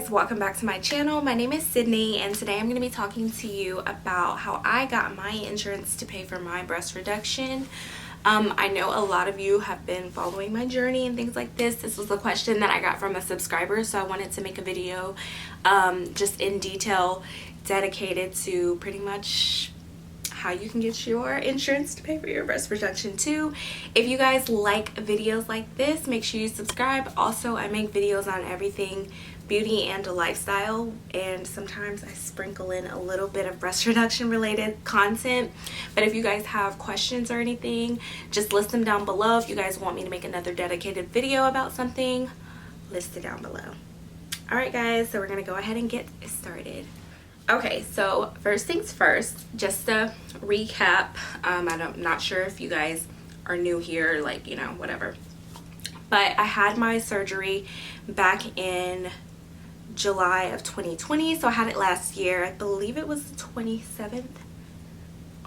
guys, welcome back to my channel. My name is Sydney and today I'm going to be talking to you about how I got my insurance to pay for my breast reduction. I know a lot of you have been following my journey and things like this. This was a question that I got from a subscriber, so I wanted to make a video just in detail dedicated to pretty much how you can get your insurance to pay for your breast reduction too. If you guys like videos like this, make sure you subscribe. Also, I make videos on everything beauty and lifestyle, and sometimes I sprinkle in a little bit of breast reduction related content. But if you guys have questions or anything, just list them down below. If you guys want me to make another dedicated video about something, list it down below. All right guys, so we're gonna go ahead and get started. Okay, so first things first, just to recap, I'm not sure if you guys are new here, like, you know, whatever. But I had my surgery back in July of 2020, so I had it last year. I believe it was the 27th,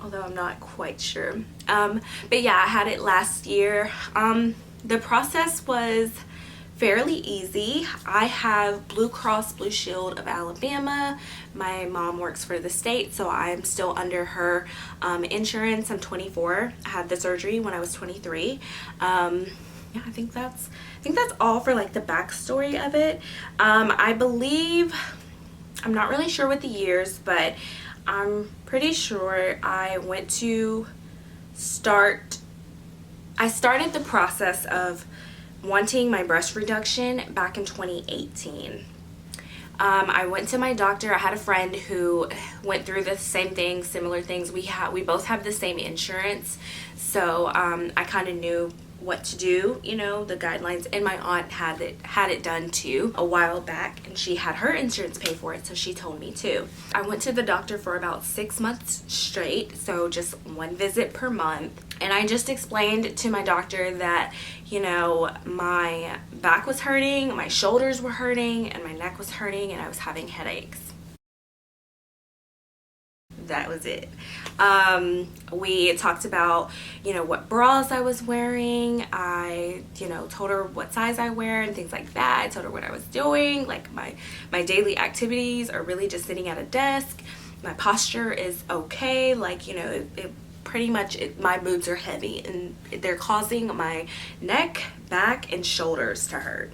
although I'm not quite sure. But yeah, I had it last year. The process was fairly easy. I have Blue Cross Blue Shield of Alabama. My mom works for the state, so I'm still under her insurance. I'm 24. I had the surgery when I was 23. Yeah, I think that's all for like the backstory of it. I believe, I'm not really sure with the years, but I'm pretty sure I started the process of wanting my breast reduction back in 2018. I went to my doctor. I had a friend who went through the same thing, similar things. We both have the same insurance, so I kind of knew what to do, you know, the guidelines, and my aunt had it done too a while back, and she had her insurance pay for it, so she told me too. I went to the doctor for about 6 months straight, so just one visit per month, and I just explained to my doctor that, you know, my back was hurting, my shoulders were hurting, and my neck was hurting, and I was having headaches. That was it. We talked about, you know, what bras I was wearing. I, you know, told her what size I wear and things like that. I told her what I was doing, like my daily activities are really just sitting at a desk. My posture is okay, like, you know, pretty much my boobs are heavy and they're causing my neck, back, and shoulders to hurt.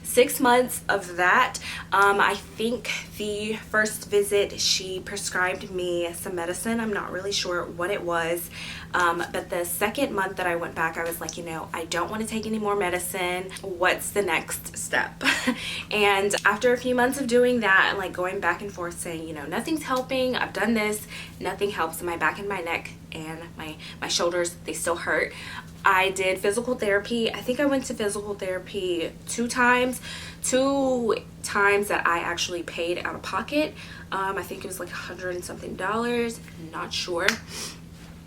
6 months of that. I think the first visit she prescribed me some medicine. I'm not really sure what it was, but the second month that I went back, I was like, you know, I don't want to take any more medicine. What's the next step? And after a few months of doing that and like going back and forth saying, you know, nothing's helping, I've done this, nothing helps, my back and my neck and my shoulders, they still hurt. I did physical therapy. I think I went to physical therapy 2 times that I actually paid out of pocket. I think it was like $100 and something, not sure.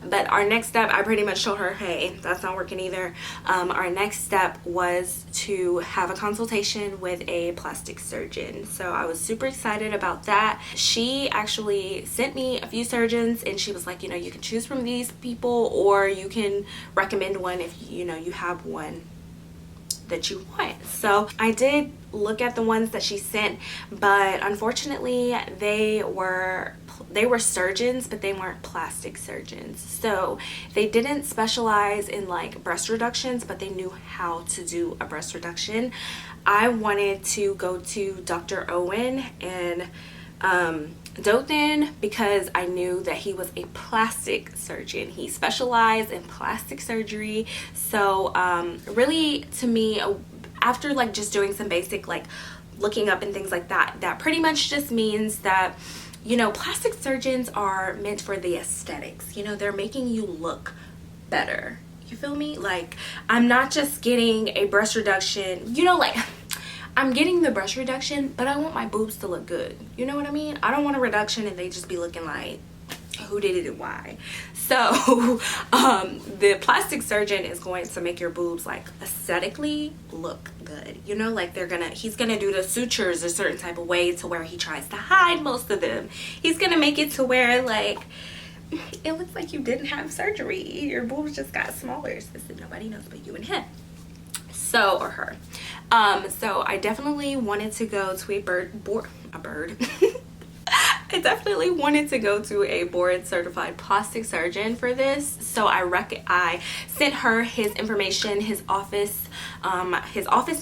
But our next step, I pretty much told her, hey, that's not working either. Our next step was to have a consultation with a plastic surgeon. So I was super excited about that. She actually sent me a few surgeons and she was like, you know, you can choose from these people or you can recommend one if, you know, you have one that you want. So I did look at the ones that she sent, but unfortunately they were surgeons, but they weren't plastic surgeons. So they didn't specialize in like breast reductions, but they knew how to do a breast reduction. I wanted to go to Dr. Owen and Dothan because I knew that he was a plastic surgeon. He specialized in plastic surgery. So really, to me, after like just doing some basic like looking up and things like that, that pretty much just means that, you know, plastic surgeons are meant for the aesthetics. You know, they're making you look better. You feel me? Like, I'm not just getting a breast reduction, you know, like I'm getting the breast reduction, but I want my boobs to look good. You know what I mean? I don't want a reduction and they just be looking like, who did it and why? So the plastic surgeon is going to make your boobs like aesthetically look good. You know, like he's gonna do the sutures a certain type of way to where he tries to hide most of them. He's gonna make it to where like it looks like you didn't have surgery. Your boobs just got smaller. Nobody knows but you and him. So, or her. So I definitely wanted to go to a bird. I definitely wanted to go to a board certified plastic surgeon for this. So I sent her his information, his office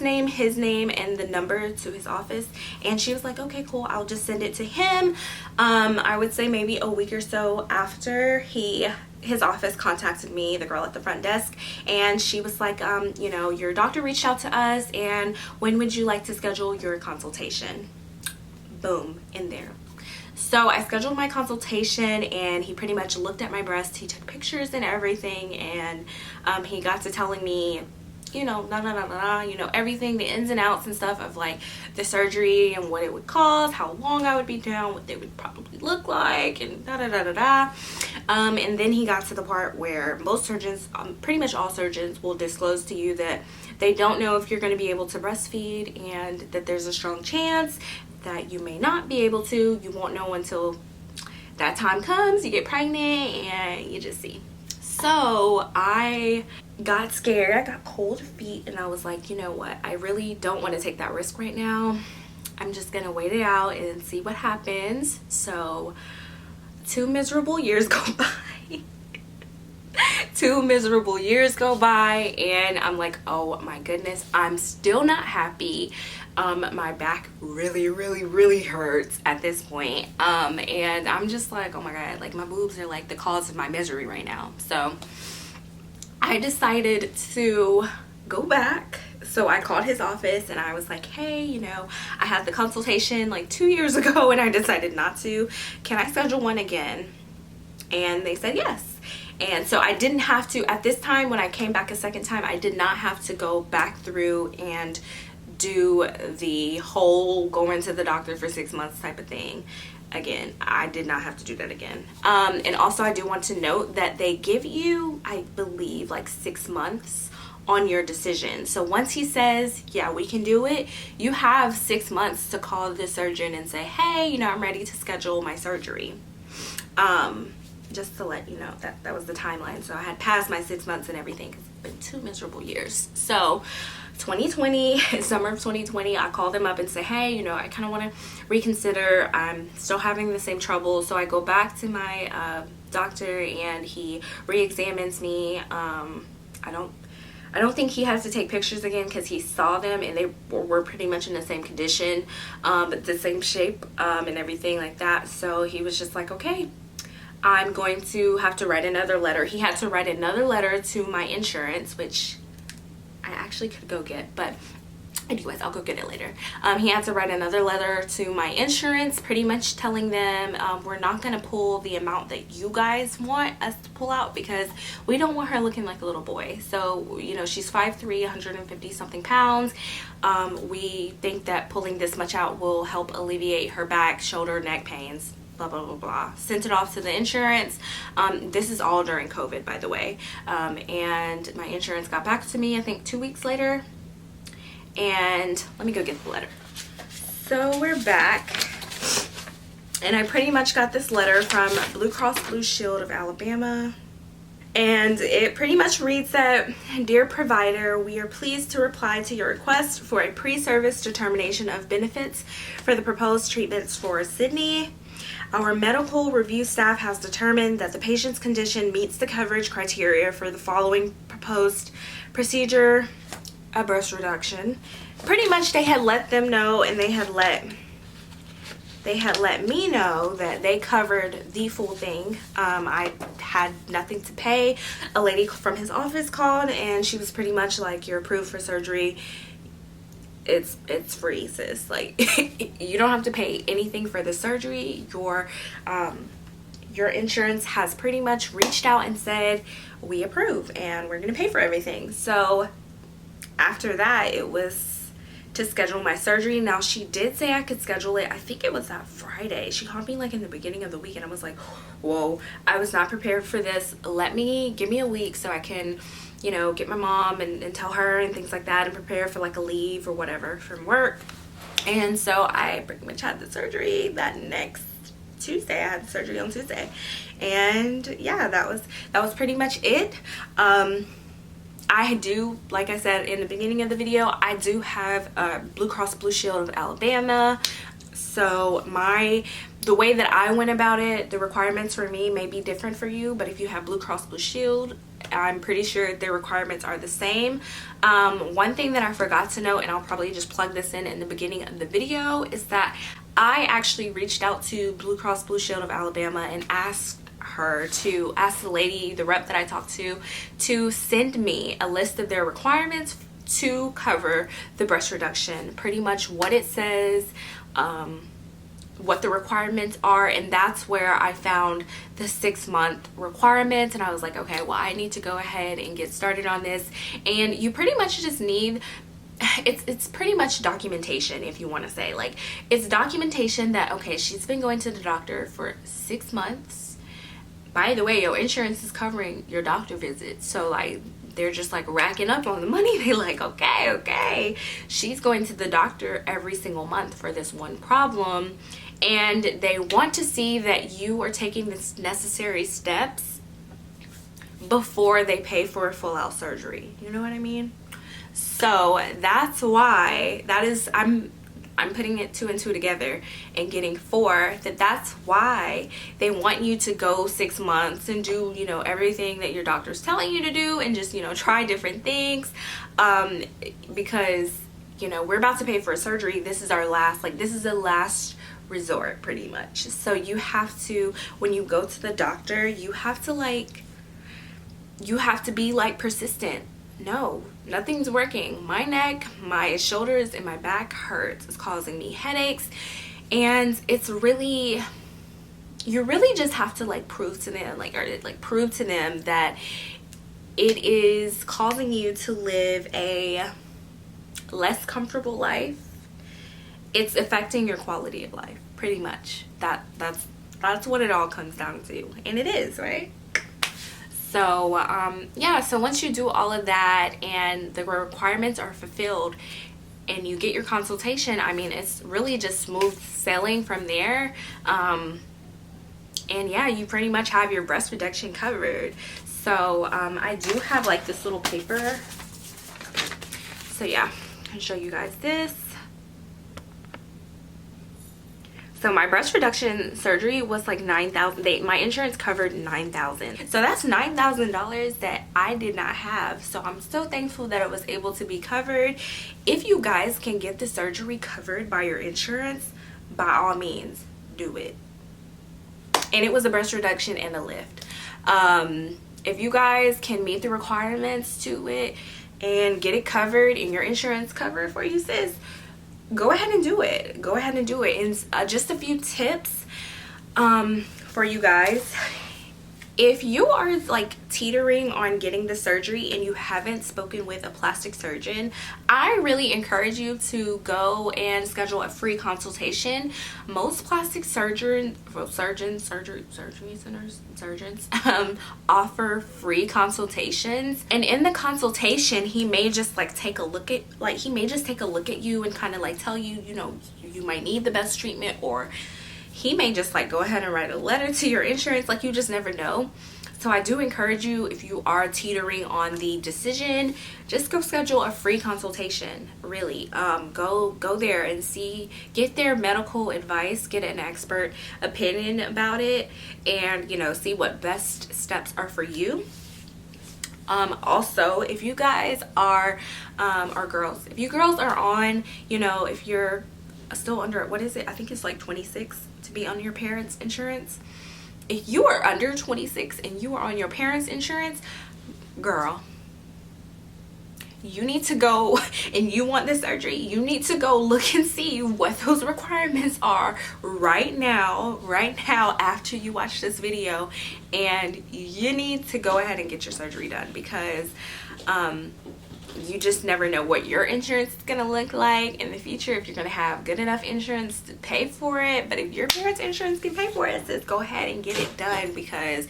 name, his name, and the number to his office. And she was like, okay, cool, I'll just send it to him. I would say maybe a week or so after his office contacted me, the girl at the front desk, and she was like, you know, your doctor reached out to us, and when would you like to schedule your consultation? Boom, in there. So I scheduled my consultation, and he pretty much looked at my breast. He took pictures and everything, and he got to telling me, you know, you know, everything, the ins and outs and stuff of like the surgery and what it would cost, how long I would be down, what they would probably look like, and and then he got to the part where most surgeons, pretty much all surgeons, will disclose to you that they don't know if you're going to be able to breastfeed, and that there's a strong chance that you may not be able to. You won't know until that time comes, you get pregnant, and you just see. So I got scared, I got cold feet, and I was like, you know what, I really don't want to take that risk right now. I'm just gonna wait it out and see what happens. So 2 miserable years go by. 2 miserable years go by, and I'm like, oh my goodness, I'm still not happy. My back really hurts at this point, and I'm just like, oh my god, like my boobs are like the cause of my misery right now. So I decided to go back. So I called his office and I was like, hey, you know, I had the consultation like 2 years ago and I decided not to. Can I schedule one again? And they said yes. And so I didn't have to, at this time when I came back a second time, I did not have to go back through and do the whole going to the doctor for 6 months type of thing again. I did not have to do that again. And also I do want to note that they give you, I believe, like 6 months on your decision. So once he says, yeah, we can do it, you have 6 months to call the surgeon and say, hey, you know, I'm ready to schedule my surgery. Just to let you know that was the timeline. So I had passed my 6 months and everything, because it's been 2 miserable years. So 2020, summer of 2020, I called them up and say, hey, you know, I kind of want to reconsider. I'm still having the same trouble. So I go back to my doctor and he re-examines me. I don't think he has to take pictures again, because he saw them and they were pretty much in the same condition, but the same shape and everything like that. So he was just like, okay, I'm going to have to write another letter. He had to write another letter to my insurance, which I actually could go get, but anyways, I'll go get it later. He had to write another letter to my insurance, pretty much telling them we're not going to pull the amount that you guys want us to pull out, because we don't want her looking like a little boy. So, you know, she's 5'3", 150 something pounds. We think that pulling this much out will help alleviate her back, shoulder, neck pains. Blah, blah, blah, blah. Sent it off to the insurance. This is all during COVID, by the way. And my insurance got back to me, I think 2 weeks later. And let me go get the letter. So we're back. And I pretty much got this letter from Blue Cross Blue Shield of Alabama. And it pretty much reads that, dear provider, we are pleased to reply to your request for a pre-service determination of benefits for the proposed treatments for Sydney. Our medical review staff has determined that the patient's condition meets the coverage criteria for the following proposed procedure, a breast reduction. Pretty much they had let them know, and they had let me know that they covered the full thing. I had nothing to pay. A lady from his office called and she was pretty much like, you're approved for surgery. It's free, sis. Like, you don't have to pay anything for the surgery. Your insurance has pretty much reached out and said, we approve and we're gonna pay for everything. So after that, it was to schedule my surgery. Now, she did say I could schedule it, I think it was that Friday. She called me like in the beginning of the week and I was like, whoa, I was not prepared for this. Give me a week so I can, you know, get my mom and tell her and things like that, and prepare for like a leave or whatever from work. And so I pretty much had the surgery that next Tuesday. I had the surgery on Tuesday. And yeah, that was pretty much it. I do, like I said in the beginning of the video, I do have Blue Cross Blue Shield of Alabama. So the way that I went about it, the requirements for me may be different for you, but if you have Blue Cross Blue Shield, I'm pretty sure the requirements are the same. One thing that I forgot to note, and I'll probably just plug this in the beginning of the video, is that I actually reached out to Blue Cross Blue Shield of Alabama and asked the lady, the rep that I talked to send me a list of their requirements to cover the breast reduction, pretty much what it says, what the requirements are. And that's where I found the 6-month requirements, and I was like, okay, well, I need to go ahead and get started on this. And you pretty much just need, it's pretty much documentation, if you want to say, like, it's documentation that, okay, she's been going to the doctor for 6 months. By the way, your insurance is covering your doctor visits, so like they're just like racking up on the money. They're like, okay, she's going to the doctor every single month for this one problem, and they want to see that you are taking the necessary steps before they pay for a full out surgery. You know what I mean? So that's why I'm putting it 2 and 2 together and getting 4, that's why they want you to go 6 months and do, you know, everything that your doctor's telling you to do, and just, you know, try different things, because, you know, we're about to pay for a surgery. This is our last, like, this is the last resort pretty much. So you have to, when you go to the doctor, you have to be like persistent. No, nothing's working. My neck, my shoulders, and my back hurts. It's causing me headaches, and it's really, you really just have to like prove to them, prove to them that it is causing you to live a less comfortable life. It's affecting your quality of life, pretty much. That's what it all comes down to, and it is, right? So yeah, so once you do all of that and the requirements are fulfilled and you get your consultation, I mean, it's really just smooth sailing from there. And yeah, you pretty much have your breast reduction covered. So I do have like this little paper. So yeah, I'll show you guys this. So my breast reduction surgery was like $9,000. My insurance covered $9,000. So that's $9,000 that I did not have. So I'm so thankful that it was able to be covered. If you guys can get the surgery covered by your insurance, by all means, do it. And it was a breast reduction and a lift. If you guys can meet the requirements to it and get it covered and your insurance covered for you, sis, go ahead and do it. Go ahead and do it. And just a few tips for you guys. If you are like teetering on getting the surgery and you haven't spoken with a plastic surgeon, I really encourage you to go and schedule a free consultation. Most plastic surgery centers, surgeons offer free consultations, and in the consultation he may just like take a look at you and kind of like tell you, you know, you might need the best treatment, or he may just like go ahead and write a letter to your insurance. Like, you just never know. So I do encourage you, if you are teetering on the decision, just go schedule a free consultation. Really, go there and get their medical advice, get an expert opinion about it, and, you know, see what best steps are for you. Also, if you guys are girls, if you girls are on, you know, if you're still under, what is it, I think it's like 26 to be on your parents' insurance. If you are under 26 and you are on your parents' insurance, girl, you need to go, and you want this surgery, you need to go look and see what those requirements are right now after you watch this video, and you need to go ahead and get your surgery done, because you just never know what your insurance is gonna look like in the future, if you're gonna have good enough insurance to pay for it. But if your parents' insurance can pay for it, just go ahead and get it done, because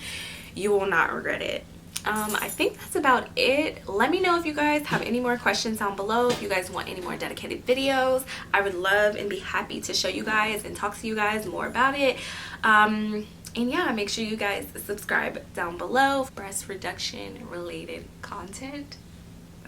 you will not regret it. I think that's about it. Let me know if you guys have any more questions down below. If you guys want any more dedicated videos, I would love and be happy to show you guys and talk to you guys more about it. And yeah, make sure you guys subscribe down below for breast reduction related content.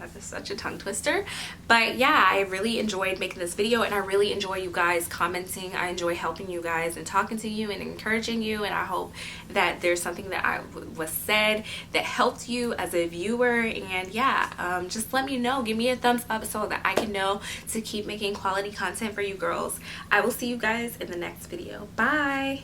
That is such a tongue twister. But yeah, I really enjoyed making this video, and I really enjoy you guys commenting. I enjoy helping you guys and talking to you and encouraging you, and I hope that there's something that was said that helped you as a viewer. And yeah, just let me know. Give me a thumbs up so that I can know to keep making quality content for you girls. I will see you guys in the next video. Bye.